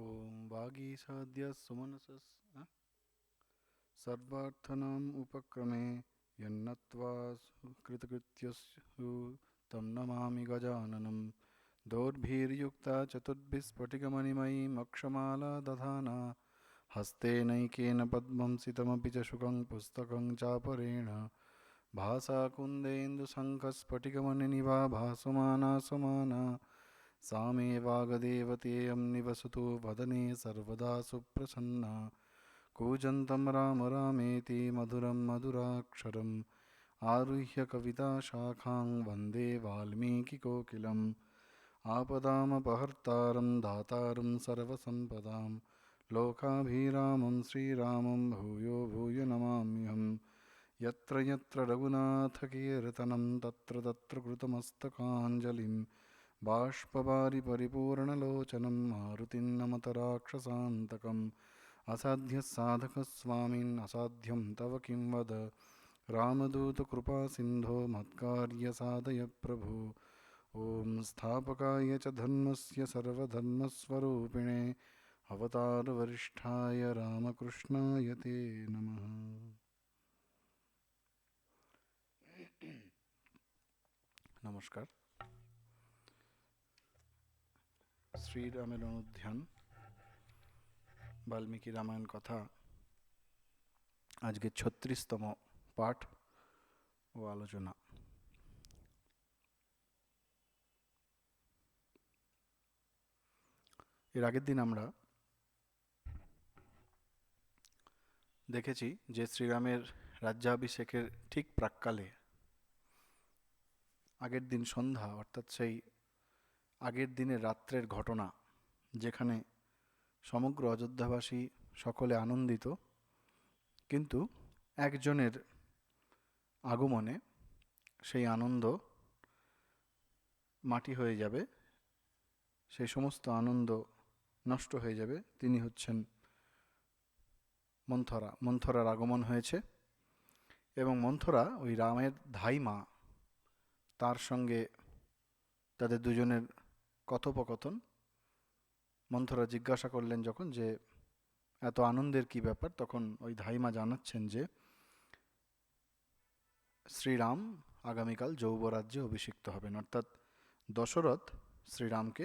ॐ वागीशाद्य सुमनसस् सर्वार्थनाम् उपक्रमे यन्नत्वा कृतकृत्यस्यु तं नमामि गजाननं दोर्भिर्युक्ता चतुर्भिस्फटिकमणिमयीमक्षमाला दधाना हस्तेनैकेन पद्मं सितमपि च शुकं पुस्तकं चापरेण भासा कुन्देन्दुशङ्खस्फटिकमणिनिभा भासमाना समाना सा मे वागदेवतेयं निवसतु वदने सर्वदा सुप्रसन्ना कूजन्तं राम रामेति मधुरं मधुराक्षरम् आरुह्य कविताशाखां वन्दे वाल्मीकिकोकिलम् आपदामपहर्तारं दातारं सर्वसम्पदां लोकाभिरामं श्रीरामं भूयो भूयो नमाम्यहम् यत्र यत्र रघुनाथकीर्तनं तत्र तत्र कृतमस्तकाञ्जलिं बाष्पवारि परिपूर्णलोचनं मारुतिं नमत राक्षसान्तकम् असाध्यसाधकस्वामिन् असाध्यं तव किं वद रामदूतकृपासिन्धो मत्कार्यसाधय प्रभो ॐ स्थापकाय च धर्मस्य सर्वधर्मस्वरूपिणे अवतारवरिष्ठाय रामकृष्णाय ते नमः। নমস্কার। শ্রীরামের অনুধ্যান বাল্মীকি রামায়ণ কথা আজকে ৩৬তম পাঠ ও আলোচনা। এর আগের দিন আমরা দেখেছি যে শ্রীরামের রাজ্যাভিষেকের ঠিক প্রাক্কালে আগের দিন সন্ধ্যা অর্থাৎ সেই আগের দিনের রাত্রের ঘটনা, যেখানে সমগ্র অযোধ্যাবাসী সকলে আনন্দিত, কিন্তু একজনের আগমনে সেই আনন্দ মাটি হয়ে যাবে, সেই সমস্ত আনন্দ নষ্ট হয়ে যাবে। তিনি হচ্ছেন মন্থরা। মন্থরার আগমন হয়েছে এবং মন্থরা ওই রামের ধাইমা, তার সঙ্গে তাদের দুজনের কথোপকথন। মন্থরা জিজ্ঞাসা করলেন যখন যে এত আনন্দের কি ব্যাপার, তখন ওই ধাইমা জানাচ্ছেন যে শ্রীরাম আগামীকাল যৌবরাজ্যে অভিষিক্ত হবেন, অর্থাৎ দশরথ শ্রীরামকে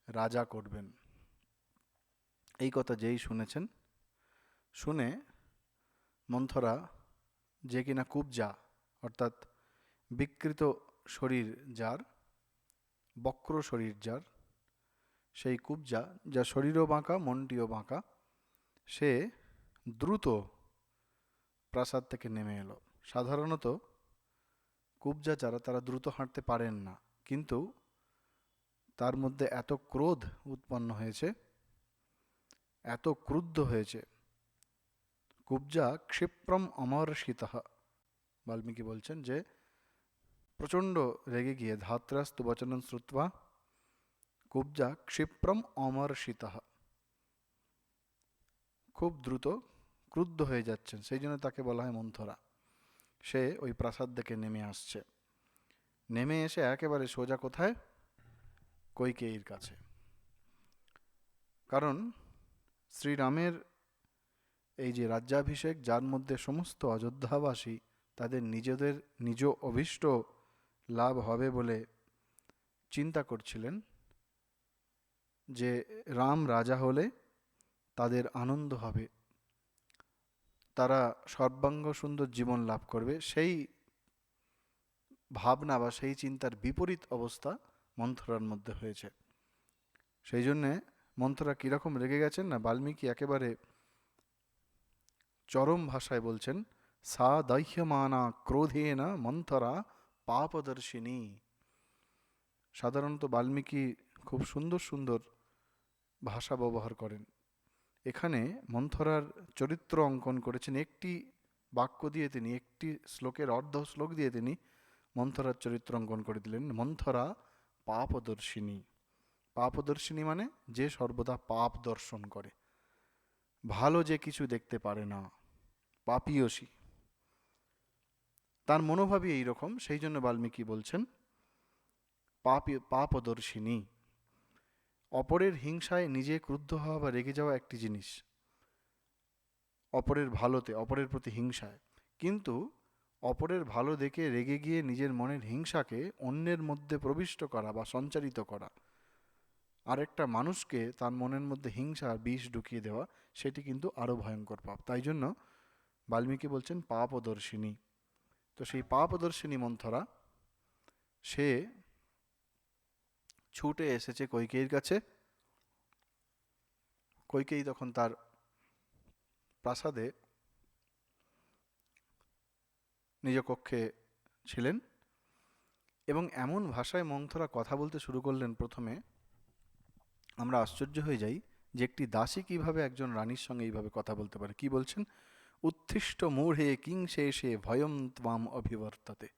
রাজা করবেন। এই কথা যেই শুনেছেন, শুনে মন্থরা, যে কিনা কুব্জা অর্থাৎ বিকৃত শরীর যার, বক্র শরীর যার, সেই কুব্জা, যা শরীরও বাঁকা মনটিও বাঁকা, সে দ্রুত প্রাসাদ থেকে নেমে এলো। সাধারণত কুব্জা যারা, তারা দ্রুত হাঁটতে পারেন না, কিন্তু তার মধ্যে এত ক্রোধ উৎপন্ন হয়েছে, এত ক্রুদ্ধ হয়েছে। কুব্জা ক্ষিপ্রম অমর্ষিতঃ, বাল্মীকি বলছেন যে প্রচণ্ড রেগে গিয়ে ধাত্রাস্তু বচনং শ্রুত্বা কুব্জা ক্ষিপ্রম অমর্ষিতঃ, খুব দ্রুত ক্রুদ্ধ হয়ে যাচ্ছেন, সেই জন্য তাকে বলা হয় মন্থরা। সে ওই প্রাসাদ থেকে নেমে আসছে, নেমে এসে একেবারে সোজা কোথায়? কৈকেয়ীর কাছে। কারণ শ্রীরামের এই যে রাজ্যাভিষেক, যার মধ্যে সমস্ত অযোধ্যাবাসী তাদের নিজেদের নিজ অভীষ্ট লাভ হবে বলে চিন্তা করছিলেন, যে রাম রাজা হলে তাদের আনন্দ হবে, তারা সর্বাঙ্গ সুন্দর জীবন লাভ করবে, সেই ভাবনা বা সেই চিন্তার বিপরীত অবস্থা মন্থরার মধ্যে হয়েছে। সেই জন্যে মন্থরা কীরকম রেগে গেছেন না, বাল্মীকি একেবারে চরম ভাষায় বলছেন, সা দহ্যমানা ক্রোধেনা মন্থরা পাপদর্শিনী। সাধারণত বাল্মীকি খুব সুন্দর সুন্দর ভাষা ব্যবহার করেন। এখানে মন্থরার চরিত্র অঙ্কন করেছেন একটি বাক্য দিয়ে, তিনি একটি শ্লোকের অর্ধ শ্লোক দিয়ে তিনি মন্থরার চরিত্র অঙ্কন করে দিলেন। মন্থরা পাপদর্শিনী। পাপদর্শিনী মানে যে সর্বদা পাপ দর্শন করে, ভালো যে কিছু দেখতে পারে না, পাপীয়সী, তার মনোভাবই এইরকম। সেই জন্য বাল্মীকি বলছেন পাপদর্শিনী। অপরের হিংসায় নিজে ক্রুদ্ধ হওয়া বা রেগে যাওয়া একটি জিনিস, অপরের ভালোতে, অপরের প্রতি হিংসায়। কিন্তু অপরের ভালো দেখে রেগে গিয়ে নিজের মনের হিংসাকে অন্যের মধ্যে প্রবিষ্ট করা বা সঞ্চারিত করা, আরেকটা মানুষকে তার মনের মধ্যে হিংসার বিষ ঢুকিয়ে দেওয়া, সেটি কিন্তু আরও ভয়ঙ্কর পাপ। তাই জন্য বাল্মীকি বলছেন পাপদর্শিনী। তো সেই পাপদর্শিনী মন্থরা, সে ছুটে এসেছে কৈকেয়ীর কাছে। কৈকেয়ী তখন তার প্রাসাদে নিজ কক্ষে ছিলেন, এবং এমন ভাষায় মন্থরা কথা বলতে শুরু করলেন, প্রথমে আমরা আশ্চর্য হয়ে যাই যে একটি দাসী কিভাবে একজন রানীর সঙ্গে এইভাবে কথা বলতে পারে। কি বলছেন? উত্থিষ্ট মূঢ়ে কিং শেষে ভয়ম ত্বাম অভিবর্ততে।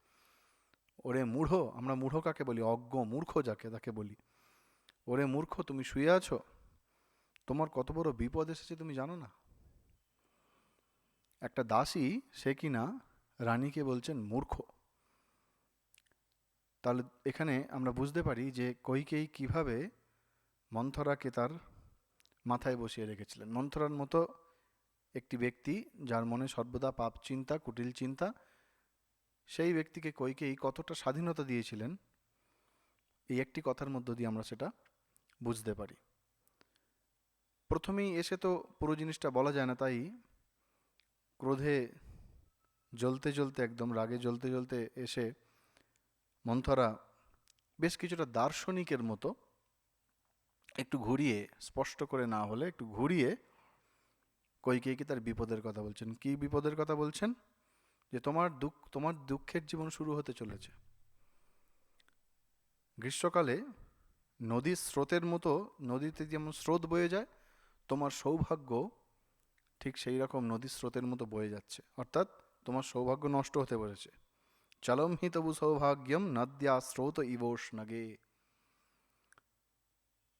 ওরে মূঢ়, আমরা মূঢ় কাকে বলি? অজ্ঞ, মূর্খ যাকে, তাকে বলি। ওরে মূর্খ, তুমি শুয়ে আছো, তোমার কত বড় বিপদ এসেছে তুমি জানো না? একটা দাসী, সে কিনা রানীকে বলছেন মূর্খ। তাহলে এখানে আমরা বুঝতে পারি যে কৈকেয়ী কিভাবে মন্থরাকে তার মাথায় বসিয়ে রেখেছিলেন। মন্থরার মতো একটি ব্যক্তি, যার মনে সর্বদা পাপ চিন্তা, কুটিল চিন্তা, সেই ব্যক্তিকে কৈকেয়ী কতটা স্বাধীনতা দিয়েছিলেন, এই একটি কথার মধ্য দিয়ে আমরা সেটা বুঝতে পারি। প্রথমেই এসে তো পুরো জিনিসটা বলা যায় না, তাই ক্রোধে জ্বলতে জ্বলতে, একদম রাগে জ্বলতে জ্বলতে এসে মন্থরা বেশ কিছুটা দার্শনিকের মতো একটু ঘুরিয়ে, স্পষ্ট করে না হলে একটু ঘুরিয়ে, কৈকেয়ীকে তার বিপদের কথা বলছেন। কি বিপদের কথা বলছেন? যে তোমার দুঃখের জীবন শুরু হতে চলেছে। গ্রীষ্মকালে নদীর স্রোতের মতো, নদীতে যেমন স্রোত বয়ে যায়, তোমার সৌভাগ্য ঠিক সেই রকম নদীর স্রোতের মতো বয়ে যাচ্ছে। অর্থাৎ তোমার সৌভাগ্য নষ্ট হতে বলেছে। চলম হি তবু সৌভাগ্যম নদ্যা স্রোত ইবোষ্ণগে।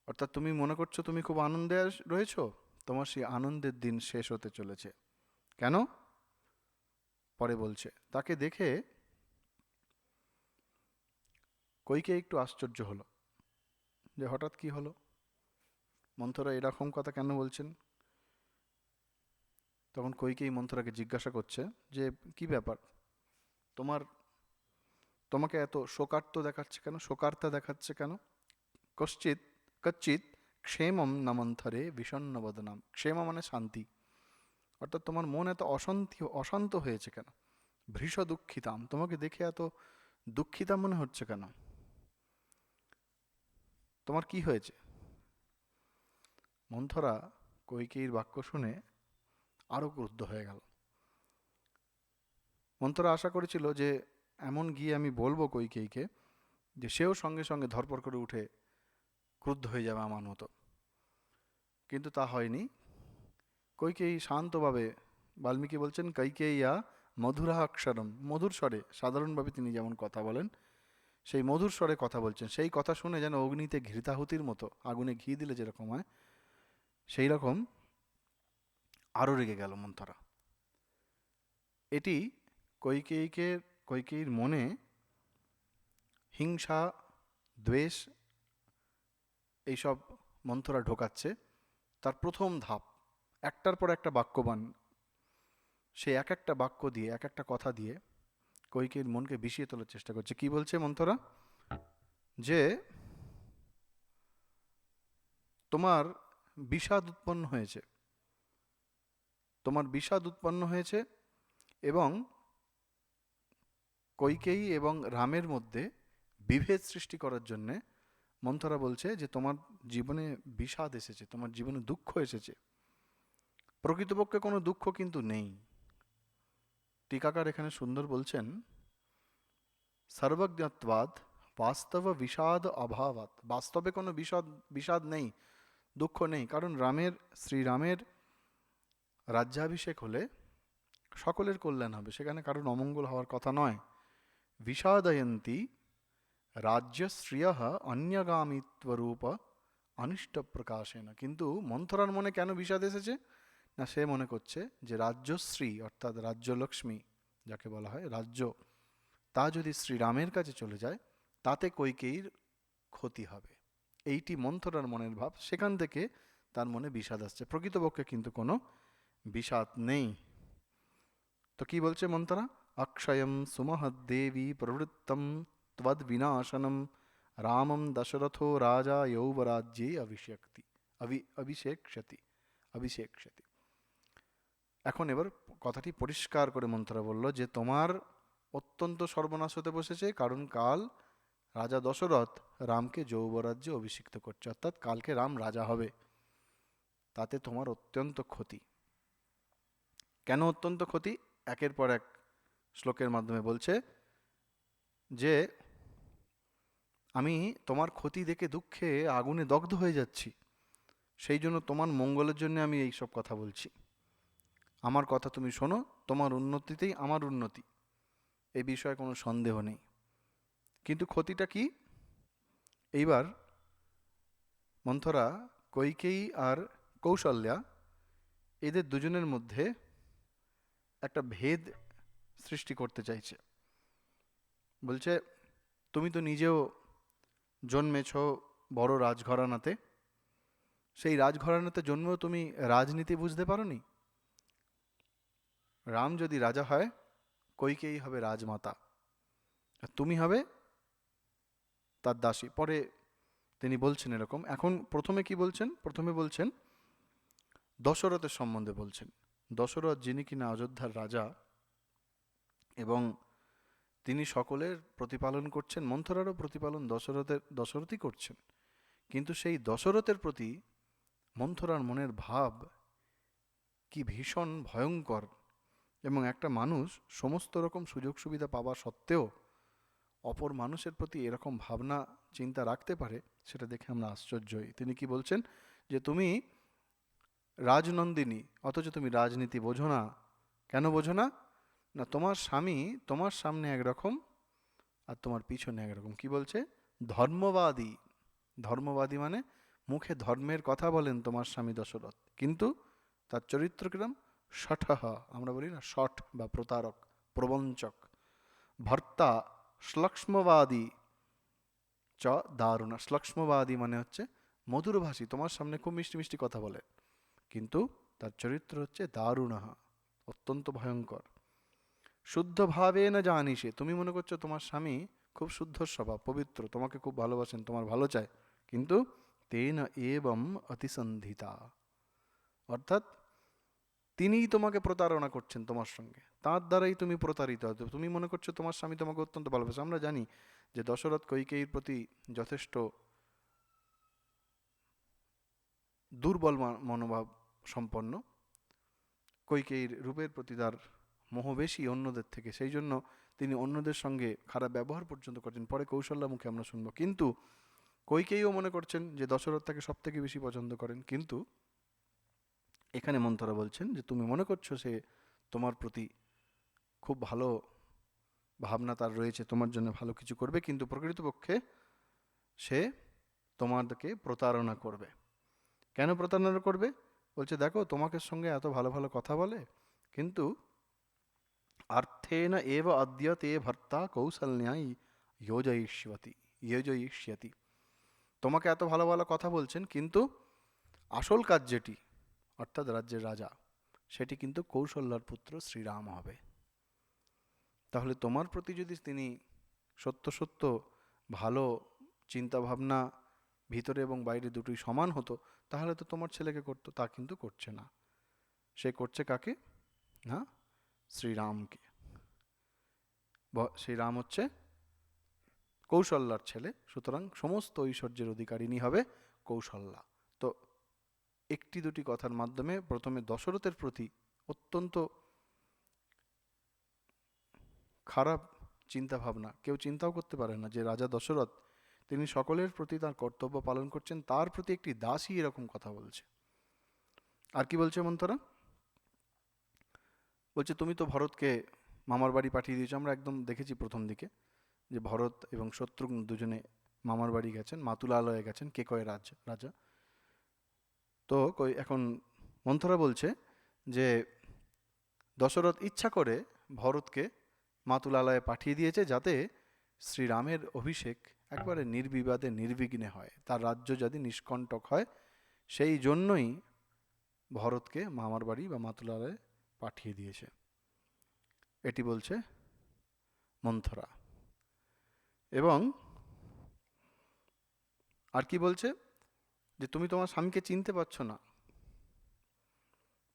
অর্থাৎ তুমি মনে করছো তুমি খুব আনন্দে রয়েছো, তোমার সেই আনন্দের দিন শেষ হতে চলেছে। কেন? পরে বলছে। তাকে দেখে কৈকেয়ী একটু আশ্চর্য হলো, যে হঠাৎ কি হলো, মন্থরা এরকম কথা কেন বলছেন। তখন কৈকেয়ী মন্থরাকে জিজ্ঞাসা করছে যে কি ব্যাপার, তোমার তোমাকে এত শোকার্ত দেখাচ্ছে কেন, শোকার্তা দেখাচ্ছে কেন? কশ্চিৎ কচ্চিৎ ক্ষেমম ন মন্থরে বিষণ্ণ বদনাম। ক্ষেম মানে শান্তি, অর্থাৎ তোমার মন এত অশান্ত হয়েছে কেন? ভৃশ দুঃখিতাম, তোমাকে দেখে এত দুঃখিতা মনে হচ্ছে কেন? তোমার কি হয়েছে? মন্থরা কৈকেয়ীর বাক্য শুনে আরো ক্রুদ্ধ হয়ে গেল। মন্থরা আশা করেছিল যে এমন গিয়ে আমি বলবো কৈকেয়ীকে, যে সেও সঙ্গে সঙ্গে ধরপড় করে উঠে ক্রুদ্ধ হয়ে যাবে আমার মতো। কিন্তু তা হয়নি। কৈকেয়ী শান্তভাবে, বাল্মীকি বলছেন কৈকেয়্যা মধুরা অক্ষরম, মধুর স্বরে, সাধারণভাবে তিনি যেমন কথা বলেন সেই মধুর স্বরে কথা বলছেন। সেই কথা শুনে যেন অগ্নিতে ঘৃতাহুতির মতো, আগুনে ঘি দিলে যেরকম হয় সেই রকম আরও রেগে গেল মন্থরা। এটি কৈকেয়ীর মনে হিংসা, দ্বেষ, এইসব মন্থরা ঢোকাচ্ছে। তার প্রথম ধাপ, একটার পর একটা বাক্যবান, সে এক একটা বাক্য দিয়ে, এক একটা কথা দিয়ে কৈকেয়ীর মনকে বিষিয়ে তোলার চেষ্টা করছে। কি বলছে মন্থরা? যে তোমার বিষাদ উৎপন্ন হয়েছে, তোমার বিষাদ উৎপন্ন হয়েছে, এবং কৈকেয়ী এবং রামের মধ্যে বিভেদ সৃষ্টি করার জন্যে মন্থরা বলছে যে তোমার জীবনে বিষাদ এসেছে, তোমার জীবনে দুঃখ এসেছে। প্রকৃতপক্ষে কোনো দুঃখ কিন্তু নেই। টিকাকার এখানে সুন্দর বলছেন, সর্বজ্ঞত্বাদ বাস্তব বিষাদ অভাবাৎ। বাস্তবে কোনো বিষাদ নেই, দুঃখ নেই, কারণ শ্রীরামের রাজ্যাভিষেক হলে সকলের কল্যাণ হবে, সেখানে কারণ অমঙ্গল হওয়ার কথা নয়। বিষাদয়ন্তী রাজ্যশ্রিয় অন্যগামিত্বরূপ অনিষ্ট প্রকাশেন। কিন্তু মন্থরার মনে কেন বিষাদ এসেছে না, সে মনে করছে যে রাজ্যশ্রী, অর্থাৎ রাজ্যলক্ষ্মী যাকে বলা হয়, রাজ্য, তা যদি শ্রীরামের কাছে চলে যায় তাতে কৈকেয়ীর ক্ষতি হবে। এইটি মন্থরার মনের ভাব, সেখান থেকে তার মনে বিষাদ আসছে। প্রকৃতপক্ষে কিন্তু কোনো বিষাদ নেই। তো কি বলছে মন্থরা? অক্ষয়ম সুমহদ্দেবী প্রবৃত্তম ত্বদ বিনাশনম রামম দশরথো রাজা যৌবরাজ্যে অভিষেক্ষ্যতি অভিষেক্ষ্যতি। এখন এবার কথাটি পরিষ্কার করে মন্থরা বলল যে তোমার অত্যন্ত সর্বনাশ হতে বসেছে, কারণ কাল রাজা দশরথ রামকে যৌবরাজ্যে অভিষিক্ত করছে, অর্থাৎ কালকে রাম রাজা হবে। তাতে তোমার অত্যন্ত ক্ষতি। কেন অত্যন্ত ক্ষতি? একের পর এক শ্লোকের মাধ্যমে বলছে যে আমি তোমার ক্ষতি দেখে দুঃখে আগুনে দগ্ধ হয়ে যাচ্ছি, সেই জন্য তোমার মঙ্গলের জন্য আমি এই সব কথা বলছি। আমার কথা তুমি শোনো, তোমার উন্নতিতেই আমার উন্নতি, এ বিষয়ে কোনো সন্দেহ নেই। কিন্তু ক্ষতিটা কি? এইবার মন্থরা কৈকেয়ী আর কৌশল্যা এদের দুজনের মধ্যে একটা ভেদ সৃষ্টি করতে চাইছে। বলছে তুমি তো নিজেও জন্মেছ বড় রাজঘরানাতে, সেই রাজঘরানাতে জন্মেও তুমি রাজনীতি বুঝতে পারোনি। রাম যদি রাজা হয়, কৈকেয়ী হবে রাজমাতা, আর তুমি হবে তার দাসী। পরে তিনি বলছেন এরকম। এখন প্রথমে কি বলছেন? প্রথমে বলছেন দশরথের সম্বন্ধে বলছেন। দশরথ যিনি কিনা অযোধ্যার রাজা, এবং তিনি সকলের প্রতিপালন করছেন, মন্থরারও প্রতিপালন দশরথই করছেন। কিন্তু সেই দশরথের প্রতি মন্থরার মনের ভাব কি ভীষণ ভয়ঙ্কর। এবং একটা মানুষ সমস্ত রকম সুযোগ সুবিধা পাওয়া সত্ত্বেও অপর মানুষের প্রতি এরকম ভাবনা চিন্তা রাখতে পারে, সেটা দেখে আমরা আশ্চর্য হই। তিনি কি বলছেন? যে তুমি রাজনন্দিনী, অথচ তুমি রাজনীতি বোঝো না। কেন বোঝো না? না, তোমার স্বামী তোমার সামনে একরকম আর তোমার পিছনে একরকম। কি বলছে? ধর্মবাদী। ধর্মবাদী মানে মুখে ধর্মের কথা বলেন তোমার স্বামী দশরথ, কিন্তু তার চরিত্র কিরম? শঠহ, আমরা বলি না শঠ বা প্রতারক, প্রবঞ্চক। ভর্তা শ্লক্ষ্মবাদী চ দারুণ। শ্লক্ষ্মবাদী মানে হচ্ছে মধুরভাষী, তোমার সামনে খুব মিষ্টি মিষ্টি কথা বলে, কিন্তু তার চরিত্র হচ্ছে দারুণাহ, অত্যন্ত ভয়ঙ্কর। শুদ্ধ ভাবে না জানিসে, তুমি মনে করছো তোমার স্বামী খুব শুদ্ধ স্বভাব, পবিত্র, তোমাকে খুব ভালোবাসেন, তোমার ভালো চায়, কিন্তু তেন এবম অতিসন্ধিতা, অর্থাৎ তিনিই তোমাকে প্রতারণা করছেন তোমার সঙ্গে, তার দ্বারাই তুমি প্রতারিত হতো। তুমি মনে করছো তোমার স্বামী তোমাকে অত্যন্ত ভালোবাসে। আমরা জানি যে দশরথ কৈকেয়ীর প্রতি যথেষ্ট দুর্বল মনোভাব সম্পন্ন। কৈকেয়ীর রূপের প্রতি তার মোহ বেশি অন্যদের থেকে, সেই জন্য তিনি অন্যদের সঙ্গে খারাপ ব্যবহার পর্যন্ত করছেন। পরে কৌশল্যা মুখে আমরা শুনবো। কিন্তু কৈকেয়ীও মনে করছেন যে দশরথ তাকে সব থেকে বেশি পছন্দ করেন। কিন্তু এখানে মন্থরা বলছেন যে তুমি মনে করছো সে তোমার প্রতি খুব ভালো ভাবনা তার রয়েছে, তোমার জন্য ভালো কিছু করবে, কিন্তু প্রকৃতপক্ষে সে তোমাদেরকে প্রতারণা করবে। কেন প্রতারণা করবে? বলছে দেখো তোমাকে সঙ্গে এত ভালো ভালো কথা বলে, কিন্তু অর্থেন এব অদ্য তে ভর্তা কৌশল্যায় যোজয়িষ্যতি। তোমাকে এত ভালো ভালো কথা বলছেন, কিন্তু আসল কাজ যেটি, অর্থাৎ রাজ্যের রাজা, সেটি কিন্তু কৌশল্যার পুত্র শ্রীরাম হবে। তাহলে তোমার প্রতি যদি তিনি সত্য সত্য ভালো চিন্তাভাবনা ভিতরে এবং বাইরে দুটোই সমান হতো, তাহলে তো তোমার ছেলেকে করতো। তা কিন্তু করছে না। সে করছে কাকে? না, শ্রীরামকে। শ্রীরাম হচ্ছে কৌশল্যার ছেলে, সুতরাং সমস্ত ঐশ্বর্যের অধিকারিণী হবে কৌশল্যা। তো একটি দুটি কথার মাধ্যমে প্রথমে দশরথের প্রতি অত্যন্ত খারাপ চিন্তা ভাবনা, কেউ চিন্তাও করতে পারে না যে রাজা দশরথ তিনি সকলের প্রতি তার কর্তব্য পালন করছেন, তার প্রতি একটি দাসী এরকম কথা বলছে। আর কি বলছে মন্থরা? বলছে তুমি তো ভরতকে মামার বাড়ি পাঠিয়ে দিয়েছো। আমরা একদম দেখেছি প্রথম দিকে যে ভরত এবং শত্রুঘ্ন দুজনে মামার বাড়ি গেছেন, মাতুলালয়ে গেছেন, কেকয় রাজা। তো এখন মন্থরা বলছে যে দশরথ ইচ্ছা করে ভরতকে মাতুলালয়ে পাঠিয়ে দিয়েছে, যাতে শ্রীরামের অভিষেক একবারে নির্বিবাদে নির্বিঘ্নে হয়, তার রাজ্য যদি নিষ্কণ্টক হয়। সেই জন্যই ভরতকে মামার বাড়ি বা মাতুলারে পাঠিয়ে দিয়েছে। এটি বলছে মন্থরা। এবং আর কি বলছে, যে তুমি তোমার স্বামীকে চিনতে পারছো না,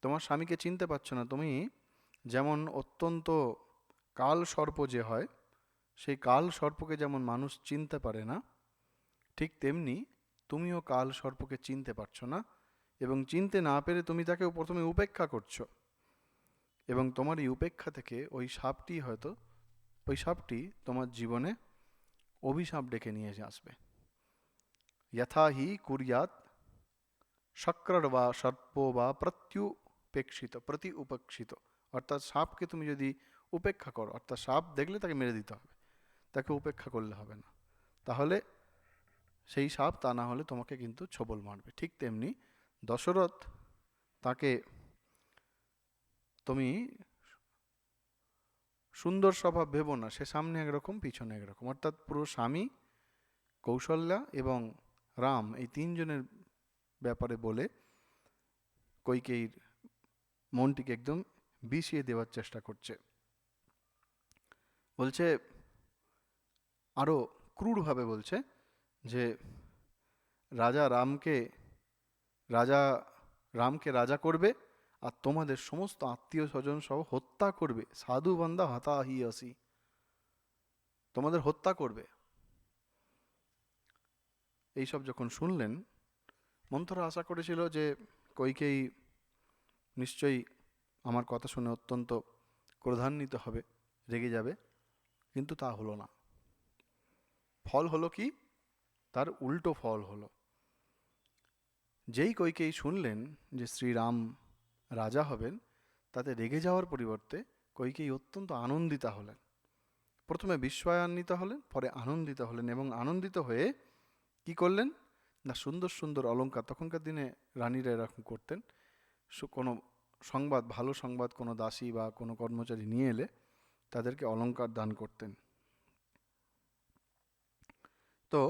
তোমার স্বামীকে চিনতে পারছো না। তুমি যেমন অত্যন্ত কাল সর্প যে হয়, সেই কাল সর্পকে যেমন মানুষ চিনতে পারে না, ঠিক তেমনি তুমিও কাল সর্পকে চিনতে পারছো না, এবং চিনতে না পেরে তুমি তাকে প্রথমে উপেক্ষা করছো। এবং তোমার এই উপেক্ষা থেকে ওই সাপটি তোমার জীবনে অভিশাপ ডেকে নিয়ে আসবে। যথা হি কুর্যাৎ শক্রর বা সর্প বা প্রতি উপেক্ষিত। অর্থাৎ সাপকে তুমি যদি উপেক্ষা করো, অর্থাৎ সাপ দেখলে তাকে মেরে দিতে হবে, তাকে উপেক্ষা করলে হবে না, তাহলে সেই সাপ তা না হলে তোমাকে কিন্তু ছোবল মারবে। ঠিক তেমনি দশরথ, তাকে তুমি সুন্দর স্বভাব ভেবো না, সে সামনে একরকম পিছনে একরকম। অর্থাৎ পুরো স্বামী, কৌশল্যা এবং রাম, এই তিনজনের ব্যাপারে বলে কইকেয়ীর মনটিকে একদম বিষিয়ে দেওয়ার চেষ্টা করছে। বলছে, আরো ক্রূরভাবে বলছে যে রাজা রামকে রাজা রামকে রাজা করবে, আর তোমাদের সমস্ত আত্মীয় স্বজন সহ হত্যা করবে। সাধু বান্দা হতা হি আসি, তোমাদের হত্যা করবে। এইসব যখন শুনলেন, মন্থরা আশা করেছিল যে কইকেয়ী নিশ্চয়ই আমার কথা শুনে অত্যন্ত ক্রোধান্বিত হবে, রেগে যাবে, কিন্তু তা হলো না। ফল হলো কি? তার উল্টো ফল হলো। যেই কইকেয়ী শুনলেন যে শ্রীরাম রাজা হবেন, তাতে রেগে যাওয়ার পরিবর্তে কইকেয়ী অত্যন্ত আনন্দিতা হলেন। প্রথমে বিস্ময়ান্বিত হলেন, পরে আনন্দিত হলেন, এবং আনন্দিত হয়ে কি করলেন না, সুন্দর সুন্দর অলংকার, তখনকার দিনে রানীরা এরকম করতেন, কোনো সংবাদ, ভালো সংবাদ কোনো দাসী বা কোনো কর্মচারী নিয়ে এলে তাদেরকে অলংকার দান করতেন। তো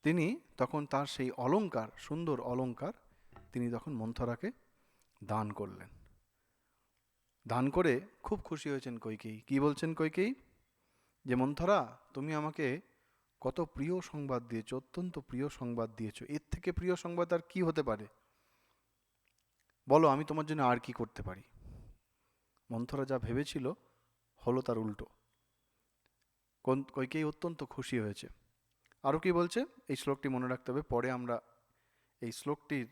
তিনি তখন তার সেই অলংকার, সুন্দর অলংকার, তিনি তখন মন্থরাকে দান করলেন। দান করে খুব খুশি হয়েছেন কইকেয়ী। কি বলছেন কইকেয়ী? যে মন্থরা, তুমি আমাকে কত প্রিয় সংবাদ দিয়েছো, অত্যন্ত প্রিয় সংবাদ দিয়েছো, এর থেকে প্রিয় সংবাদ আর কি হতে পারে? বলো, আমি তোমার জন্য আর কি করতে পারি? মন্থরা যা ভেবেছিল হলো তার উল্টো। কইকেয়ী অত্যন্ত খুশি হয়েছে। আরও কি বলছে, এই শ্লোকটি মনে রাখতে হবে, পরে আমরা এই শ্লোকটির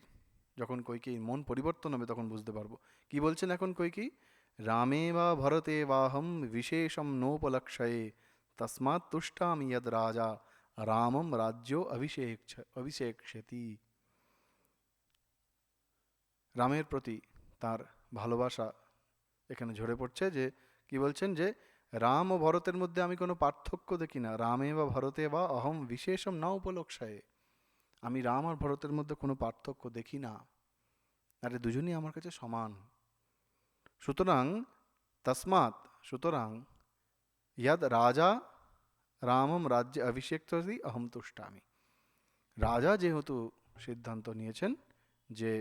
যখন কইকেয়ীর মন পরিবর্তন হবে তখন বুঝতে পারবো। কি বলছেন এখন কইকেয়ী? রামে বা ভরতে বাহম বিশেষম নোপলক্ষয়ে তস্মাৎ তুষ্টামি যদ রাজা রামম রাজ্য অভিষেকষ্যতি। রামের প্রতি তার ভালোবাসা এখানে ঝরে পড়ছে। যে কি বলছেন, যে রাম ও ভরতের মধ্যে আমি কোনো পার্থক্য দেখি না। রামে বা ভরতে বা অহম বিশেষম না উপলক্ষয়ে, আমি রাম আর ভরতের মধ্যে কোনো পার্থক্য দেখি না, আরে দুজনই আমার কাছে সমান। সুতরাং তসমাৎ, সুতরাং ইয়াদ রাজা রামম রাজ্যে অভিষেক্তি অহম তুষ্টামি, রাজা যেহেতু সিদ্ধান্ত নিয়েছেন যে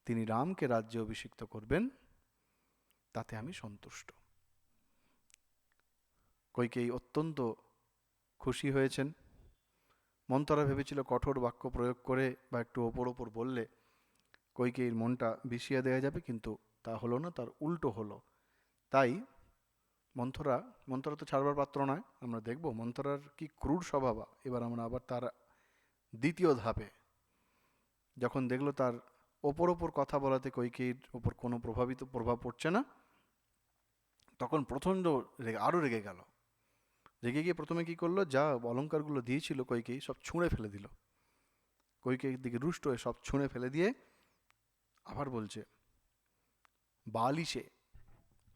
তিনি রামকে রাজ্যে অভিষিক্ত করবেন, তাতে আমি সন্তুষ্ট। কইকেয়ী অত্যন্ত খুশি হয়েছেন। মন্থরা ভেবেছিল কঠোর বাক্য প্রয়োগ করে বা একটু ওপর ওপর বললে কইকেয়ীর মনটা বিষিয়ে দেওয়া যাবে, কিন্তু তা হলো না, তার উল্টো হলো। তাই মন্থরা তো ছাড়বার পাত্র নয়। আমরা দেখব মন্থরার কি ক্রূর স্বভাব। এবার আমরা আবার তার দ্বিতীয় ধাপে, যখন দেখলো তার ওপর ওপর কথা বলাতে কইকেয়ীর ওপর কোনো প্রভাব পড়ছে না, তখন প্রচণ্ড আরও রেগে গেল। রেগে গিয়ে প্রথমে কি করলো, যা অলংকারগুলো দিয়েছিল কইকেয়ী সব ছুঁড়ে ফেলে দিল। কইকেয়ীর দিকে রুষ্ট হয়ে সব ছুঁড়ে ফেলে দিয়ে আবার বলছে বালিশে,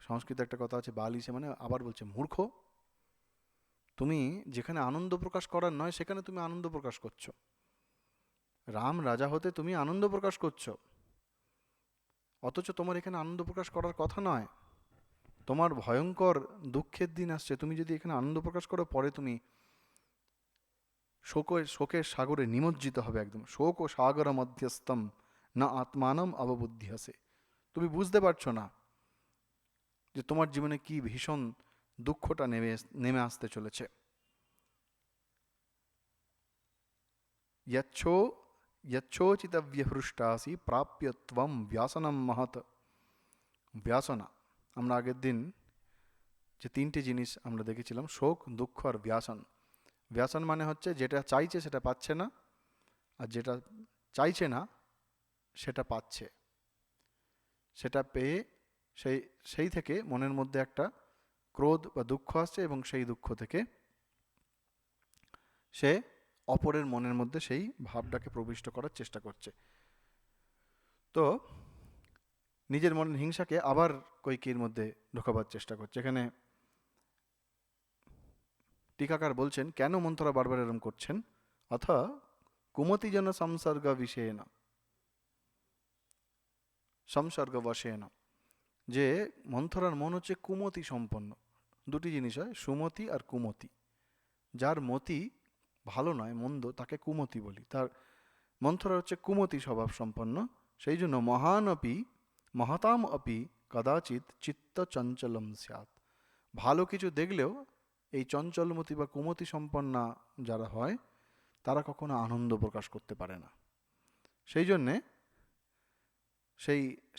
সংস্কৃতে একটা কথা আছে বালিশে, মানে আবার বলছে মূর্খ, তুমি যেখানে আনন্দ প্রকাশ করার নয় সেখানে তুমি আনন্দ প্রকাশ করছো। রাম রাজা হতে তুমি আনন্দ প্রকাশ করছো, অথচ তোমার এখানে আনন্দ প্রকাশ করার কথা নয়। তোমার ভয়ঙ্কর দুঃখের দিন আসছে, তুমি যদি এখানে আনন্দ প্রকাশ করো, পরে তুমি শোকের সাগরে নিমজ্জিত হবে একদম। শোক ও সাগর মধ্যস্থম না আত্মানম অববুদ্ধিয়াসে। তুমি বুঝতে পারছো না যে তোমার জীবনে কি ভীষণ দুঃখটা নেমে আসতে চলেছে। यच्छो यच्छोचितव्यहृष्टासि প্রাপ্য ত্বম ব্যাসনম মহৎ। ব্যাসনা, আমরা আগের দিন যে তিনটে জিনিস আমরা দেখেছিলাম, শোক, দুঃখ আর ব্যাসন। ব্যাসন মানে হচ্ছে যেটা চাইছে সেটা পাচ্ছে না, আর যেটা চাইছে না সেটা পাচ্ছে। সেটা পেয়ে সেই সেই থেকে মনের মধ্যে একটা ক্রোধ বা দুঃখ আসছে, এবং সেই দুঃখ থেকে সে অপরের মনের মধ্যে সেই ভাবটাকে প্রবিষ্ট করার চেষ্টা করছে। তো নিজের মনের হিংসাকে আবার কৈকেয়ীর মধ্যে ঢোকাবার চেষ্টা করছে। এখানে টিকাকার বলছেন কেন মন্থরা বারবার এরম করছেন। অথ কুমতি যেন সংসর্গ বিষয়ে না, সংসর্গ বসে না, যে মন্থরার মন হচ্ছে কুমতি সম্পন্ন। দুটি জিনিস হয়, সুমতি আর কুমতি। যার মতি ভালো নয়, মন্দ, তাকে কুমতি বলি। তার মন্থরা হচ্ছে কুমতি স্বভাব সম্পন্ন। সেই জন্য মহানপি মহতাম অপি কদাচিৎ চিত্ত চঞ্চলম স্যাৎ। ভালো কিছু দেখলেও এই চঞ্চলমতি বা কুমতি সম্পন্না যারা হয়, তারা কখনো আনন্দ প্রকাশ করতে পারে না। সেই জন্যে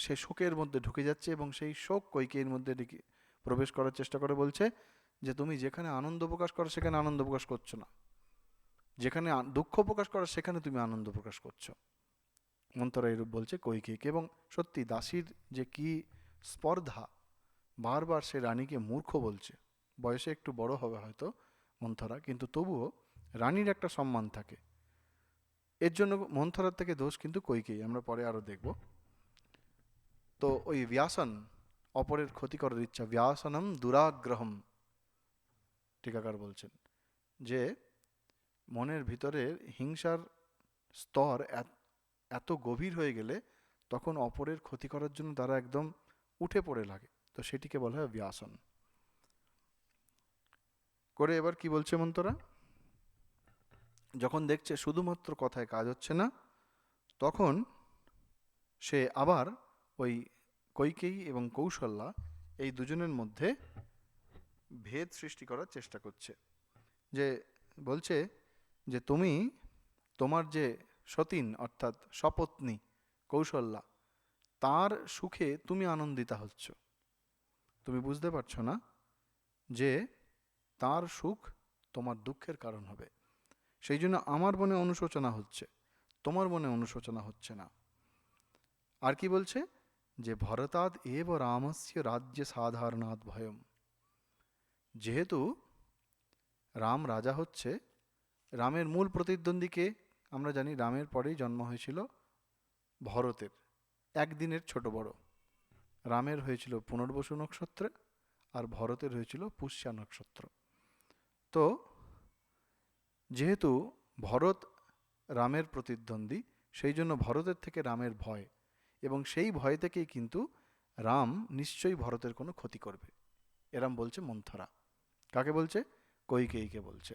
সে শোকের মধ্যে ঢুকে যাচ্ছে, এবং সেই শোক কৈকেয়ীর মধ্যে প্রবেশ করার চেষ্টা করে। বলছে যে তুমি যেখানে আনন্দ প্রকাশ করো সেখানে আনন্দ প্রকাশ করছো না, যেখানে দুঃখ প্রকাশ করো সেখানে তুমি আনন্দ প্রকাশ করছো। মন্থরা এরূপ বলছে কৈকেয়ীকে। এবং সত্যি দাসীর যে কি স্পর্ধা, বারবার সে রানীকে মূর্খ বলছে। বয়সে একটু বড় হবে হয়তো মন্থরা, কিন্তু তবুও রানীর একটা সম্মান থাকে। এর জন্য মন্থরার থেকে দোষ কিন্তু কৈকেয়ী, আমরা পরে আরো দেখব। তো ওই ব্যাসন, অপরের ক্ষতি করার ইচ্ছা, ব্যাসনম দুরাগ্রহম, টিকাকার বলছেন যে মনের ভিতরে হিংসার স্তর এত গভীর হয়ে গেলে তখন অপরের ক্ষতি করার জন্য তারা একদম উঠে পড়ে লাগে। তো সেটিকে বলা হয় ব্যাসন। করে এবার কি বলছে মন্তরা, যখন দেখছে শুধুমাত্র কথায় কাজ হচ্ছে না, তখন সে আবার ওই কৈকেয়ী এবং কৌশল্যা, এই দুজনের মধ্যে ভেদ সৃষ্টি করার চেষ্টা করছে। যে বলছে যে তুমি তোমার যে সতীন অর্থাৎ সপত্নী কৌশল্যা, তার সুখে তুমি আনন্দিতা হচ্ছ। তুমি বুঝতে পারছো না যে তার সুখ তোমার দুঃখের কারণ হবে। সেই জন্য আমার মনে অনুশোচনা হচ্ছে, তোমার মনে অনুশোচনা হচ্ছে না। আর কি বলছে যে ভরতাদ এব রামস্য রাজ্য সাধারণাৎ ভয়ম। যেহেতু রাম রাজা হচ্ছে, রামের মূল প্রতিদ্বন্দ্বীকে আমরা জানি, রামের পরেই জন্ম হয়েছিল ভরতের, একদিনের ছোট বড়। রামের হয়েছিল পুনর্বসু নক্ষত্রে, আর ভরতের হয়েছিল পুষ্যা নক্ষত্র। তো যেহেতু ভরত রামের প্রতিদ্বন্দ্বী, সেই জন্য ভরতের থেকে রামের ভয়, এবং সেই ভয় থেকেই কিন্তু রাম নিশ্চয়ই ভরতের কোনো ক্ষতি করবে, এরম বলছে মন্থরা। কাকে বলছে? কৈকেয়ীকে বলছে।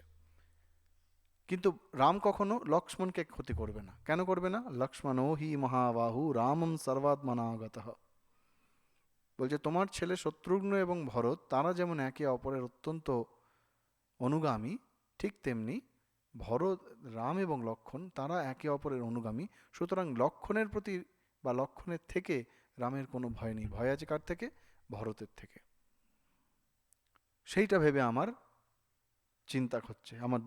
কিন্তু রাম কখনো লক্ষ্মণকে ক্ষতি করবে না। কেন করবে না? লক্ষ্মণো হি মহাবাহু রামম সর্বাত্মনাগতঃ। বলছে তোমার ছেলে শত্রুঘ্ন এবং ভরত, তারা যেমন একে অপরের অত্যন্ত অনুগামী, ঠিক তেমনি ভরত, রাম এবং লক্ষ্মণ, তারা একে অপরের অনুগামী। সুতরাং লক্ষ্মণের প্রতি বা লক্ষ্মণের থেকে রামের কোনো ভয় নেই। ভয় আছে কার থেকে? ভরতের থেকে। সেইটা ভেবে আমার চিন্তা হচ্ছে, আমার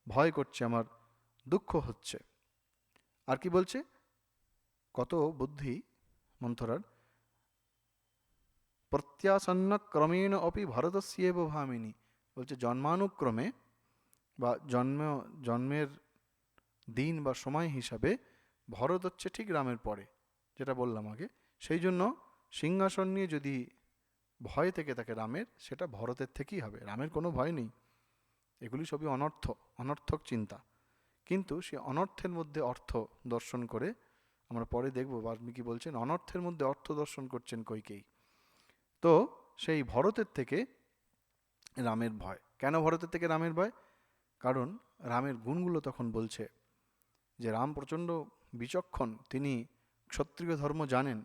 ভয় করছে, আমার দুঃখ হচ্ছে। আর কি বলছে? কত বুদ্ধি মন্থরার। প্রত্যাসন্ন ক্রমেণ অপি ভরতস্যেব ভামিনী। বলছে জন্মানুক্রমে বা জন্মের দিন বা সময় হিসাবে ভরত হচ্ছে ঠিক রামের পরে, যেটা বললাম আগে। সেই জন্য সিংহাসন নিয়ে যদি ভয় থেকে থাকে রামের, সেটা ভরতের থেকেই হবে, রামের কোনো ভয় নেই। এগুলি সবই অনর্থক চিন্তা। কিন্তু সে অনর্থের মধ্যে অর্থ দর্শন করে, আমরা পরে দেখব বাল্মীকি বলছেন অনর্থের মধ্যে অর্থ দর্শন করছেন কৈকেয়ী। তো সেই ভরতের থেকে রামের ভয়। কেন ভরতের থেকে রামের ভয়? কারণ রামের গুণগুলো তখন বলছে যে রাম প্রচণ্ড বিচক্ষণ, তিনি ক্ষত্রিয় ধর্ম জানেন।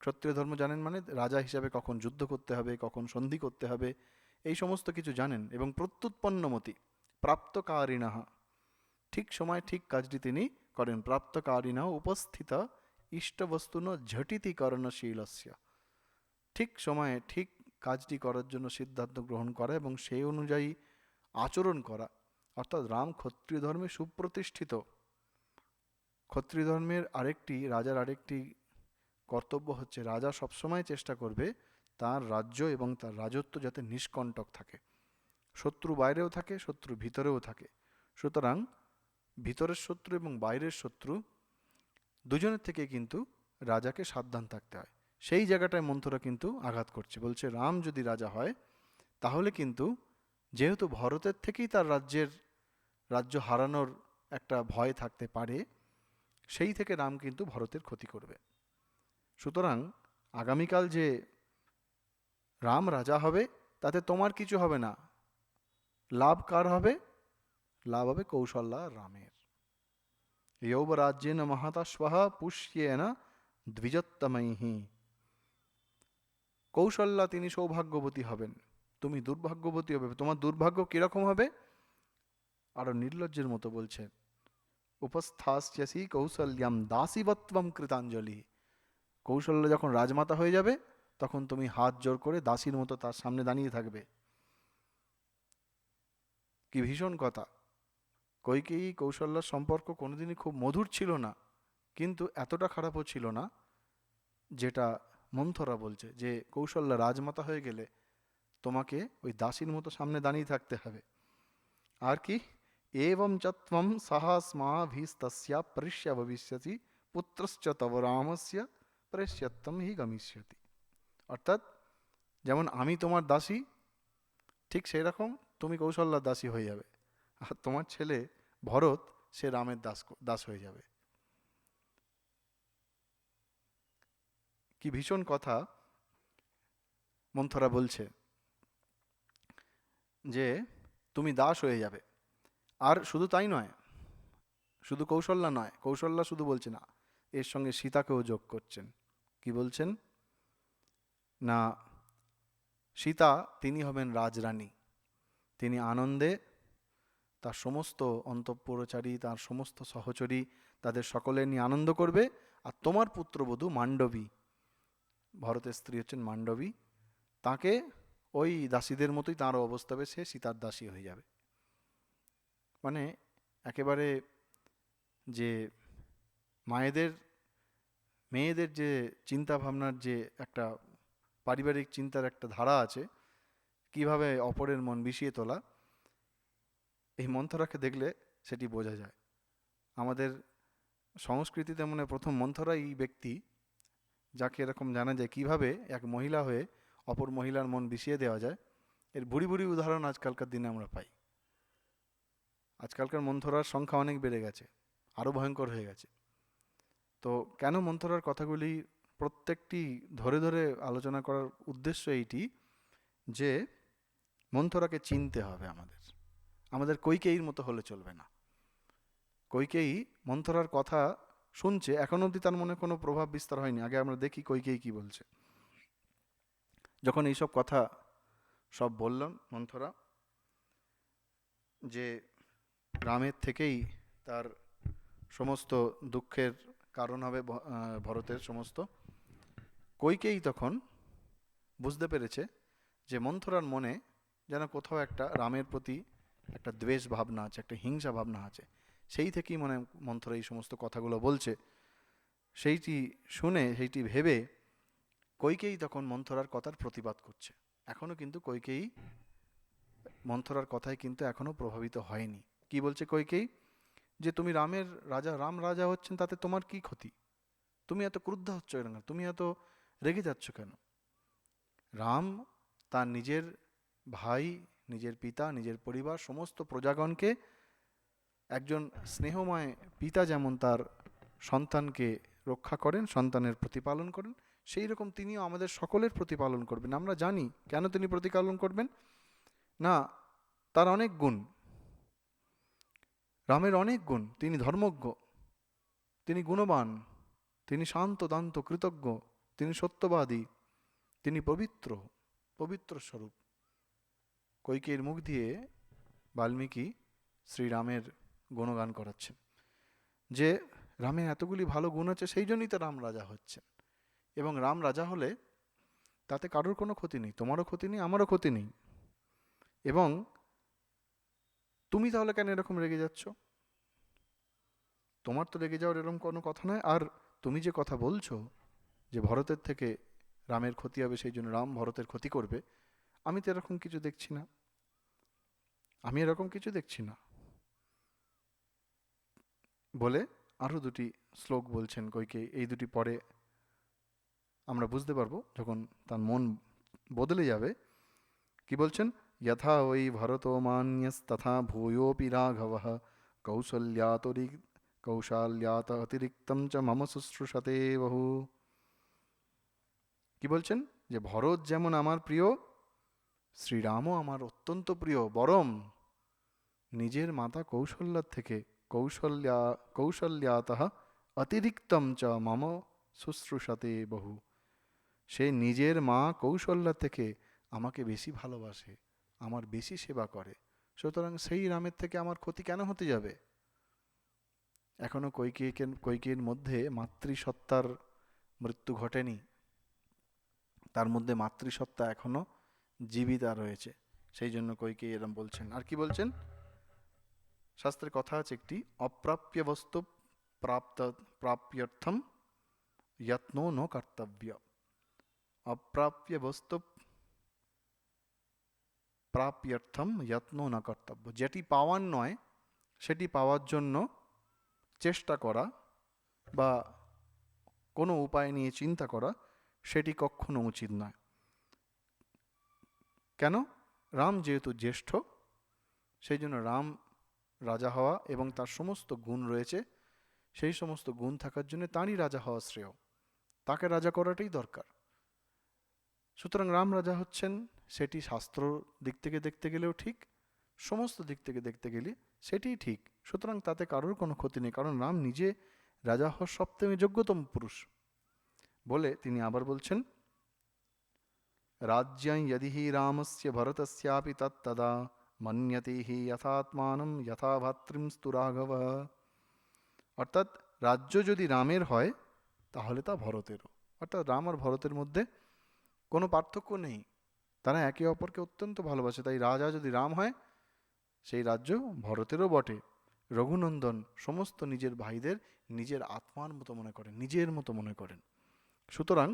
ক্ষত্রিয় ধর্ম জানেন মানে রাজা হিসাবে কখন যুদ্ধ করতে হবে, কখন সন্ধি করতে হবে, এই সমস্ত কিছু জানেন। এবং প্রত্যুৎপন্নমতি প্রাপ্তকারিণাহা, ঠিক সময় ঠিক কাজটি তিনি করেন। প্রাপ্তকারিণা উপস্থিত ইষ্টবস্তুন ঝটিতি করণশীলস্য, ঠিক সময়ে ঠিক কাজটি করার জন্য সিদ্ধান্ত গ্রহণ করা এবং সেই অনুযায়ী আচরণ করা। অর্থাৎ রাম ক্ষত্রিয় ধর্মে সুপ্রতিষ্ঠিত। ক্ষত্রিয় ধর্মের রাজার আরেকটি কর্তব্য হচ্ছে, রাজা সবসময় চেষ্টা করবে তার রাজ্য এবং তার রাজত্ব যাতে নিষ্কণ্টক থাকে, শত্রু বাইরেও থাকে, শত্রু ভিতরেও থাকে। সুতরাং ভিতরের শত্রু এবং বাইরের শত্রু দুজনের থেকে কিন্তু রাজাকে সাবধান থাকতে হয়। সেই জায়গাটায় মন্থরা কিন্তু আঘাত করছে, বলছে রাম যদি রাজা হয় তাহলে কিন্তু, যেহেতু ভরতের থেকেই তার রাজ্য হারানোর একটা ভয় থাকতে পারে, সেই থেকে রাম কিন্তু ভরতের ক্ষতি করবে। সুতরাং আগামীকাল যে রাম রাজা হবে তাতে তোমার কিছু হবে না, লাভ কার হবে? লাভ হবে কৌশল্যা রামের। যৌবরাজ্যেন মহাতাশ্বহ পুষ্যেন দ্বিজোত্তমৈহি। কৌশল্যা তিনি সৌভাগ্যবতী হবেন, তুমি দুর্ভাগ্যবতী হবে। তোমার দুর্ভাগ্য কিরকম হবে? আরো নির্লজ্জের মতো বলছে, উপস্থাস্যসি কৌশল্যাম দাসীবত্বম কৃতাঞ্জলি। কৌশল্যা যখন রাজমাতা হয়ে যাবে তখন তুমি হাত জোর করে দাসীর মতো তার সামনে দাঁড়িয়ে থাকবে। কি ভীষণ কথা! কইকেয়ী কৌশল্যার সম্পর্ক কোনোদিনই খুব মধুর ছিল না, কিন্তু এতটা খারাপও ছিল না যেটা মন্থরা বলছে, যে কৌশল্যা রাজমাতা হয়ে গেলে তোমাকে ওই দাসীর মতো সামনে দাঁড়িয়ে থাকতে হবে। আর কি, এবং চ ত্বং সাহাস্মাভিস্তস্যা পরিষ্য ভবিষ্যতি পুত্রশ্চ তব রামস্য প্রেষ্যত্বম হি গমিষ্যতি। অর্থাৎ যেমন আমি তোমার দাসী, ঠিক সেই রকম তুমি কৌশল্যার দাসী হয়ে যাবে, আর তোমার ছেলে ভরত সে রামের দাস হয়ে যাবে। কি ভীষণ কথা মন্থরা বলছে, যে তুমি দাস হয়ে যাবে। আর শুধু তাই নয়, শুধু কৌশল্যা নয়, কৌশল্যা শুধু বলছে না, এর সঙ্গে সীতাকেও যোগ করছেন। কি বলছেন না, সীতা তিনি হবেন রাজরানী, তিনি আনন্দে তার সমস্ত অন্তঃপুরচারী, তার সমস্ত সহচরী, তাদের সকলে নিয়ে আনন্দ করবে। আর তোমার পুত্রবধূ মান্ডবী, ভরতের স্ত্রী হচ্ছেন মান্ডবী, তাকে ওই দাসীদের মতোই তাঁরও অবস্থা হবে, সে সীতার দাসী হয়ে যাবে। মানে একেবারে যে মেয়েদের যে চিন্তা ভাবনার যে একটা পারিবারিক চিন্তার একটা ধারা আছে, কিভাবে অপরের মন বিষিয়ে তোলা, এই মন্থরাকে দেখলে সেটি বোঝা যায়। আমাদের সংস্কৃতিতে মনে প্রথম মন্থরাই এই ব্যক্তি, যাকে এরকম জানা যায় কিভাবে এক মহিলা হয়ে অপর মহিলার মন বিষিয়ে দেওয়া যায়। এর ভুরি ভুরি উদাহরণ আজকালকার দিনে আমরা পাই। আজকালকার মন্থরার সংখ্যা অনেক বেড়ে গেছে, আরও ভয়ঙ্কর হয়ে গেছে। তো কেন মন্থরার কথাগুলি প্রত্যেকটি ধরে ধরে আলোচনা করার উদ্দেশ্য এইটি, যে মন্থরাকে চিনতে হবে আমাদের কইকেয়ীর মতো হলে চলবে না। কইকেয়ী মন্থরার কথা শুনছে, এখন অবধি তার মনে কোনো প্রভাব বিস্তার হয়নি। আগে আমরা দেখি কইকেয়ী কি বলছে। যখন এইসব কথা সব বললাম মন্থরা, যে রামের থেকেই তার সমস্ত দুঃখের কারণ হবে ভরতের সমস্ত, কইকেয়ী তখন বুঝতে পেরেছে যে মন্থরার মনে যেন কোথাও একটা রামের প্রতি একটা দ্বেষ ভাবনা আছে, একটা হিংসা ভাবনা আছে। সেই থেকেই মনে মন্থরা এই সমস্ত কথাগুলো বলছে। সেইটি শুনে, সেইটি ভেবে কইকেয়ী তখন মন্থরার কথার প্রতিবাদ করছে। এখনও কিন্তু কইকেয়ী মন্থরার কথায় কিন্তু এখনও প্রভাবিত হয়নি। কি বলছে কইকেয়ী, যে তুমি রাম রাজা হচ্ছেন, তাতে তোমার কি ক্ষতি? তুমি এত ক্রুদ্ধ হচ্ছ কেন? তুমি এত রেগে যাচ্ছ কেন? রাম তার নিজের ভাই, নিজের পিতা, নিজের পরিবার, সমস্ত প্রজাগণকে, একজন স্নেহময় পিতা যেমন তার সন্তানকে রক্ষা করেন, সন্তানের প্রতিপালন করেন, সেই রকম তিনিও আমাদের সকলের প্রতিপালন করবেন। আমরা জানি কেন তিনি প্রতিপালন করবেন না, তার অনেক গুণ, রামের অনেক গুণ। তিনি ধর্মজ্ঞ, তিনি গুণবান, তিনি শান্ত দান্ত কৃতজ্ঞ, তিনি সত্যবাদী, তিনি পবিত্র, পবিত্র স্বরূপ। কৈকেয়ীর মুখ দিয়ে বাল্মীকি শ্রীরামের গুণগান করাচ্ছেন যে রামের এতগুলি ভালো গুণ আছে, সেই জন্যই তো রাম রাজা হচ্ছেন। এবং রাম রাজা হলে তাতে কারোর কোনো ক্ষতি নেই, তোমারও ক্ষতি নেই, আমারও ক্ষতি নেই। এবং তুমি তাহলে কেন এরকম রেগে যাচ্ছ? তোমার তো রেগে যাওয়ার এরকম কোনো কথা নয়। আর তুমি যে কথা বলছো যে ভরতের থেকে রামের ক্ষতি হবে, সেই জন্য রাম ভরতের ক্ষতি করবে, আমি তো এরকম কিছু দেখছি না, আমি এরকম কিছু দেখছি না বলে আরও দুটি শ্লোক বলছেন কৈকেয়ী। এই দুটি পরে আমরা বুঝতে পারবো যখন তার মন বদলে যাবে। কি বলছেন? যথা ওই ভরতো মান্যস্তথা ভূয়োপি রাঘবঃ কৌশল্যাত অতিরিক্তম চ মম শুশ্রূষতে বহু। কি বলছেন? যে ভরত যেমন আমার প্রিয়, শ্রীরামও আমার অত্যন্ত প্রিয়, বরং নিজের মাতা কৌশল্যার থেকে কৌশল্যাতঃ অতিরিক্তম চ মম শুশ্রূষতে বহু। সে নিজের মা কৌশল্যা থেকে আমাকে বেশি ভালোবাসে, আমার বেশি সেবা করে, সুতরাং সেই রামের থেকে আমার ক্ষতি কেন হতে যাবে? এখনো কৈকেয়ীর মধ্যে মাতৃসত্তার মৃত্যু ঘটেনি, তার মধ্যে মাতৃসত্তা এখনো জীবিতা রয়েছে, সেই জন্য কৈকেয়ী এরম বলছেন। আর কি বলছেন? শাস্ত্রের কথা আছে একটি, অপ্রাপ্য বস্তু প্রাপ্যর্থম যত্নো ন কর্তব্য। অপ্রাপ্য বস্তু প্রাপ্যর্থম যত্নো ন কর্তব্য। যেটি পাওয়ার নয় সেটি পাওয়ার জন্য চেষ্টা করা বা কোনো উপায় নিয়ে চিন্তা করা, সেটি কখনো উচিত নয়। কেন? রাম যেহেতু জ্যেষ্ঠ, সেই জন্য রাম রাজা হওয়া এবং তার সমস্ত গুণ রয়েছে, সেই সমস্ত গুণ থাকার জন্য তাঁরই রাজা হওয়া শ্রেয়, তাকে রাজা করাটাই দরকার। সুতরাং রাম রাজা হচ্ছেন, সেটি শাস্ত্র দিক থেকে দেখতে গেলেও ঠিক, সমস্ত দিক থেকে দেখতে গেলে সেটিই ঠিক। সুতরাং তাতে কারোর কোনো ক্ষতি নেই, কারণ রাম নিজে রাজা হওয়ার সপ্তমী যোগ্যতম পুরুষ। বলে তিনি আবার বলছেন, রাজ্যং যদি হি রামস্য ভরতস্যাপি তত্তদা মন্যতে হি যথাত্মানম যথা ভাতৃমস্তু রাঘব। অর্থাৎ রাজ্য যদি রামের হয় তাহলে তা ভরতেরও। অর্থাৎ রাম আর ভরতের মধ্যে কোনো পার্থক্য নেই, তারা একে অপরকে অত্যন্ত ভালোবাসে। তাই রাজা যদি রাম হয়, সেই রাজ্য ভরতেরও বটে। রঘুনন্দন সমস্ত নিজের ভাইদের নিজের আত্মার মতো মনে করেন, নিজের মতো মনে করেন। সুতরাং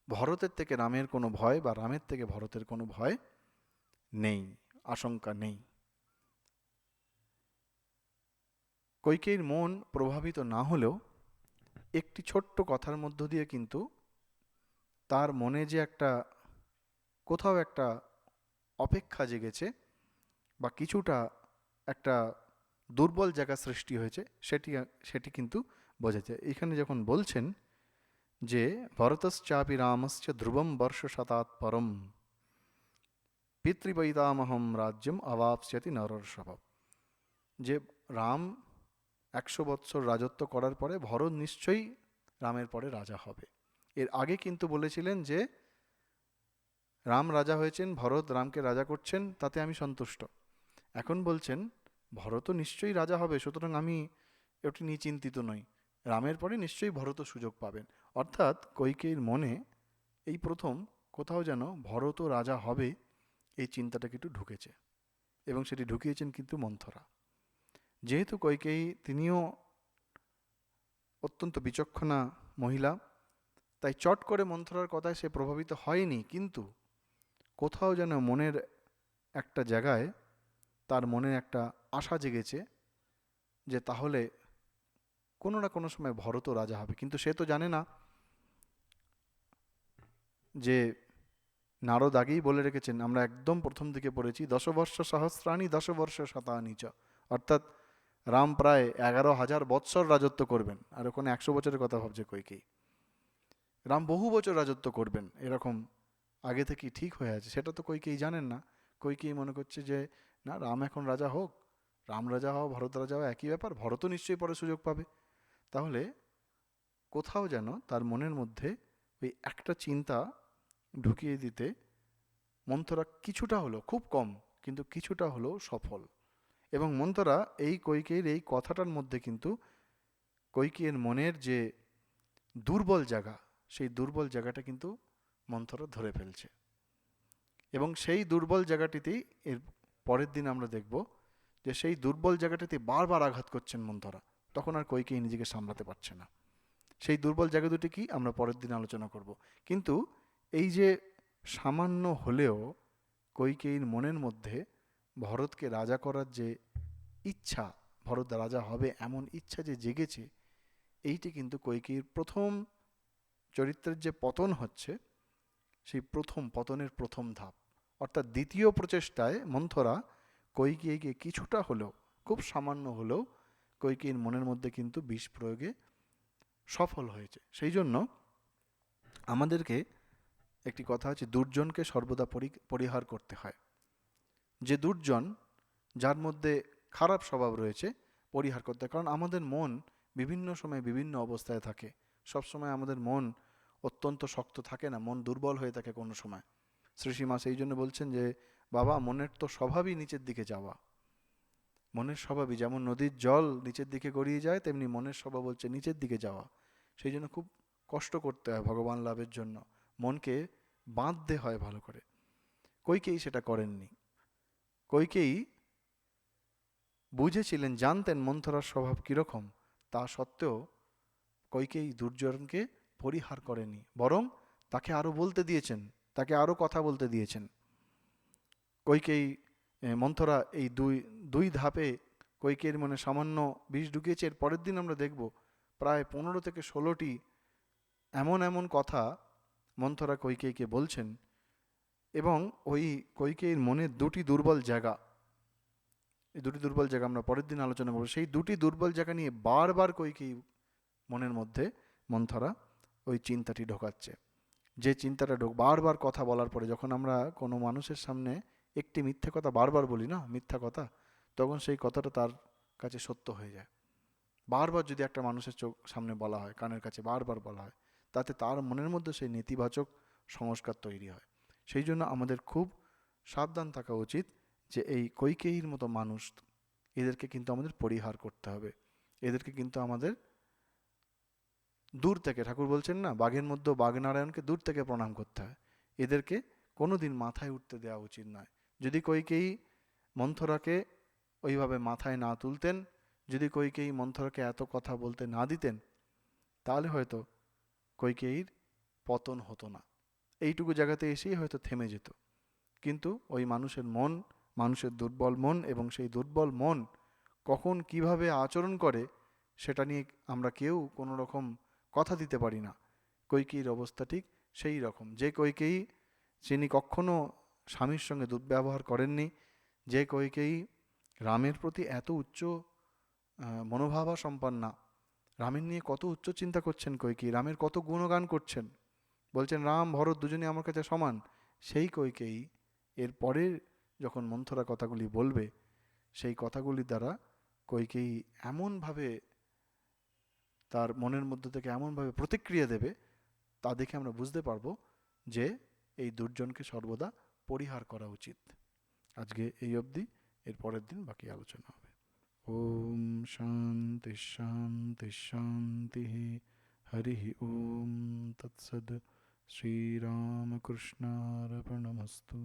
ভরতের থেকে রামের কোনো ভয় বা রামের থেকে ভরতের কোনো ভয় নেই, আশঙ্কা নেই। কৈকেয়ীর মন প্রভাবিত না হলেও একটি ছোট্ট কথার মধ্য দিয়ে কিন্তু তার মনে যে একটা কোথাও একটা অপেক্ষা জেগেছে বা কিছুটা একটা দুর্বল জায়গা সৃষ্টি হয়েছে, সেটি কিন্তু বোঝা যায়। এখানে যখন বলছেন যে ভরতশ্চাপি রামশ্চ ধ্রুবম বর্ষ শতাৎ পরম পিতৃপৈতামহম রাজ্যম অবাপ্স্যতি নরর্ষভ। যে রাম 100 বৎসর রাজত্ব করার পরে ভরত নিশ্চয়ই রামের পরে রাজা হবে। এর আগে কিন্তু বলেছিলেন যে রাম রাজা হয়েছেন, ভরত রামকে রাজা করছেন, তাতে আমি সন্তুষ্ট। এখন বলছেন ভরতও নিশ্চয়ই রাজা হবে, সুতরাং আমি এটি নিয়ে চিন্তিত নই, রামের পরে নিশ্চয়ই ভরত সুযোগ পাবেন। অর্থাৎ কৈকেয়ীর মনে এই প্রথম কোথাও যেন ভরতও রাজা হবে এই চিন্তাটা কিন্তু ঢুকেছে, এবং সেটি ঢুকিয়েছেন কিন্তু মন্থরা। যেহেতু কৈকেয়ী তিনিও অত্যন্ত বিচক্ষণা মহিলা, তাই চট করে মন্থরার কথায় সে প্রভাবিত হয়নি, কিন্তু কোথাও যেন মনের একটা জায়গায় তার মনে একটা আশা জেগেছে যে তাহলে কোনো না কোনো সময় ভরতও রাজা হবে। কিন্তু সে তো জানে না যে নারদ আগেই বলে রেখেছেন, আমরা একদম প্রথম দিকে পড়েছি, 10 বর্ষ সহস্রাণি 10 বর্ষ শতানি চ। অর্থাৎ রাম প্রায় 11,000 বৎসর রাজত্ব করবেন, আর ওখানে 100 বছরের কথা ভাবছে কৈকেয়ী। রাম বহু বছর রাজত্ব করবেন এরকম আগে থেকেই ঠিক হয়ে আছে, সেটা তো কইকেয়ী জানেন না। কইকেয়ী মনে করছে যে না, রাম এখন রাজা হোক, রাম রাজা হওয়া ভরত রাজা হওয়া একই ব্যাপার, ভরতও নিশ্চয়ই পরে সুযোগ পাবে। তাহলে কোথাও যেন তার মনের মধ্যে ওই একটা চিন্তা ঢুকিয়ে দিতে মন্থরা কিছুটা হলো, খুব কম কিন্তু কিছুটা হলেও সফল। এবং মন্থরা এই কইকেয়ীর এই কথাটার মধ্যে কিন্তু কইকেয়ীর মনের যে দুর্বল জায়গা, সেই দুর্বল জায়গাটা কিন্তু মন্থরা ধরে ফেলছে। এবং সেই দুর্বল জায়গাটিতেই এর পরের দিন আমরা দেখব যে সেই দুর্বল জায়গাটিতে বারবার আঘাত করছেন মন্থরা। তখন আর কইকেয়ী নিজেকে সামলাতে পারছে না। সেই দুর্বল জায়গা দুটি কি আমরা পরের দিন আলোচনা করব। কিন্তু এই যে সামান্য হলেও কইকেয়ীর মনের মধ্যে ভরতকে রাজা করার যে ইচ্ছা, ভরত রাজা হবে এমন ইচ্ছা যে জেগেছে, এইটি কিন্তু কইকেয়ীর প্রথম চরিত্রের যে পতন হচ্ছে, সেই প্রথম পতনের প্রথম ধাপ। অর্থাৎ দ্বিতীয় প্রচেষ্টায় মন্থরা কইকেয়ীকে কিছুটা হলেও, খুব সামান্য হলেও কইকেয়ীর মনের মধ্যে কিন্তু বিষ প্রয়োগে সফল হয়েছে। সেই জন্য আমাদেরকে একটি কথা আছে, দুর্জনকে সর্বদা পরিহার করতে হয়। যে দুর্জন, যার মধ্যে খারাপ স্বভাব রয়েছে, পরিহার করতে হয়। কারণ আমাদের মন বিভিন্ন সময় বিভিন্ন অবস্থায় থাকে। সব সময় আমাদের মন অত্যন্ত শক্ত থাকে না, মন দুর্বল হয়ে থাকে কোনো সময়। শ্রীশ্রীমা সেই জন্য বলছেন যে বাবা, মনের তো স্বভাবই নিচের দিকে যাওয়া। মনের স্বভাবই যেমন নদীর জল নিচের দিকে গড়িয়ে যায়, তেমনি মনের স্বভাব হচ্ছে নিচের দিকে যাওয়া। সেই জন্য খুব কষ্ট করতে হয় ভগবান লাভের জন্য, মনকে বাঁধতে হয় ভালো করে। কইকেয়ী সেটা করেননি। কইকেয়ী বুঝেছিলেন, জানতেন মন্থরার স্বভাব কীরকম, তা সত্ত্বেও কইকেয়ী দুর্যোধনকে পরিহার করেনি, বরং তাকে আরও বলতে দিয়েছেন, তাকে আরও কথা বলতে দিয়েছেন। কইকেয়ী মন্থরা এই দুই দুই ধাপে কইকেয়ীর মনে সামান্য বিষ ঢুকিয়েছে। এর পরের দিন আমরা দেখব প্রায় 15 থেকে 16টি এমন এমন কথা মন্থরা কইকেয়ীকে বলছেন। এবং ওই কইকেয়ীর মনের দুটি দুর্বল জায়গা, এই দুটি দুর্বল জায়গা আমরা পরের দিন আলোচনা করব। সেই দুটি দুর্বল জায়গা নিয়ে বারবার কইকেয়ী মনের মধ্যে মন্থরা ওই চিন্তাটি ঢোকাচ্ছে। যে চিন্তাটা বারবার কথা বলার পরে, যখন আমরা কোনো মানুষের সামনে একটি মিথ্যে কথা বারবার বলি না, মিথ্যা কথা, তখন সেই কথাটা তার কাছে সত্য হয়ে যায়। বারবার যদি একটা মানুষের চোখ সামনে বলা হয়, কানের কাছে বারবার বলা হয়, তাতে তার মনের মধ্যে সেই নেতিবাচক সংস্কার তৈরি হয়। সেই জন্য আমাদের খুব সাবধান থাকা উচিত যে এই কইকেয়ীর মতো মানুষ, এদেরকে কিন্তু আমাদের পরিহার করতে হবে। এদেরকে কিন্তু আমাদের দূর থেকে, ঠাকুর বলছেন না, বাঘের মধ্যে বাঘনারায়ণকে দূর থেকে প্রণাম করতে হয়। এদেরকে কোনোদিন মাথায় উঠতে দেওয়া উচিত নয়। যদি কইকেয়ী মন্থরাকে ওইভাবে মাথায় না তুলতেন, যদি কইকেয়ী মন্থরাকে এত কথা বলতে না দিতেন, তাহলে হয়তো কইকেয়ীর পতন হতো না, এইটুকু জায়গাতে এসেই হয়তো থেমে যেত। কিন্তু ওই মানুষের মন, মানুষের দুর্বল মন, এবং সেই দুর্বল মন কখন কিভাবে আচরণ করে সেটা নিয়ে আমরা কেউ কোনো রকম কথা দিতে পারি না। কইকেয়ীর অবস্থা ঠিক সেই রকম। যে কইকেয়ী, যিনি কখনো স্বামীর সঙ্গে দুর্ব্যবহার করেননি, যে কইকেয়ী রামের প্রতি এত উচ্চ মনোভাবা সম্পন্না, রামের নিয়ে কত উচ্চ চিন্তা করছেন কইকেয়ী, রামের কত গুণগান করছেন, বলছেন রাম ভরত দুজনেই আমার কাছে সমান, সেই কইকেয়ী এর পরে যখন মন্থরা কথাগুলি বলবে, সেই কথাগুলি দ্বারা কইকেয়ী এমনভাবে তার মনের মধ্যে থেকে এমনভাবে প্রতিক্রিয়া দেবে, তা দেখে আমরা বুঝতে পারবো যে এই দুর্জনকে সর্বদা পরিহার করা উচিত। আজকে এই অবধি, এর পরের দিন বাকি আলোচনা হবে। ওম শান্তি শান্তি শান্তি। হরি ওম তৎসদ। শ্রীরামকৃষ্ণার্পণমস্তু।